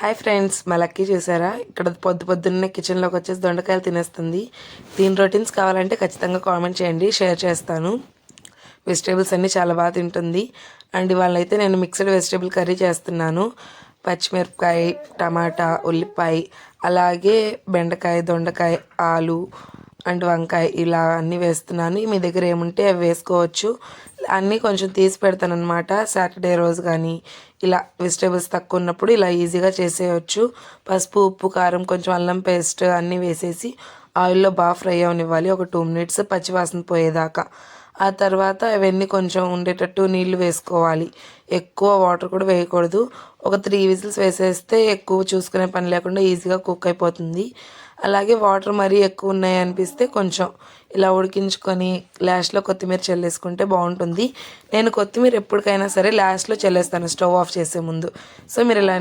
Hi friends, మా lucky చూసారా? ఇక్కడ పొద్దున్నే కిచెన్లోకి వచ్చేసి దొండకాయలు తినేస్తుంది. దీని రొటీన్స్ కావాలంటే ఖచ్చితంగా కామెంట్ చేయండి, షేర్ చేస్తాను. వెజిటేబుల్స్ అన్నీ చాలా బాగా తింటుంది. అండ్ ఇవాళైతే నేను మిక్స్డ్ వెజిటేబుల్ కర్రీ చేస్తున్నాను. పచ్చిమిరపకాయ, టమాటా, ఉల్లిపాయ, అలాగే బెండకాయ, దొండకాయ, ఆలు అండ్ వంకాయ ఇలా అన్నీ వేస్తున్నాను. మీ దగ్గర ఏముంటే అవి వేసుకోవచ్చు. అన్నీ కొంచెం తీసి పెడతాను అనమాట. సాటర్డే రోజు కానీ ఇలా వెజిటేబుల్స్ తక్కువ ఉన్నప్పుడు ఇలా ఈజీగా చేసేయచ్చు. పసుపు, ఉప్పు, కారం, కొంచెం అల్లం పేస్ట్ అన్నీ వేసేసి ఆయిల్లో బాగా ఫ్రై అవనివ్వాలి. ఒక 2 మినిట్స్ పచ్చివాసన పోయేదాకా. ఆ తర్వాత అవన్నీ కొంచెం ఉండేటట్టు నీళ్లు వేసుకోవాలి. ఎక్కువ వాటర్ కూడా వేయకూడదు. ఒక 3 విజిల్స్ వేసేస్తే ఎక్కువ చూసుకునే పని లేకుండా ఈజీగా కుక్ అయిపోతుంది. అలాగే వాటర్ మరీ ఎక్కువ ఉన్నాయి అనిపిస్తే కొంచెం ఇలా ఉడికించుకొని లాస్ట్లో కొత్తిమీర చల్లేసుకుంటే బాగుంటుంది. నేను కొత్తిమీర ఎప్పటికైనా సరే లాస్ట్లో చల్లేస్తాను, స్టవ్ ఆఫ్ చేసే ముందు. సో మీరు ఇలా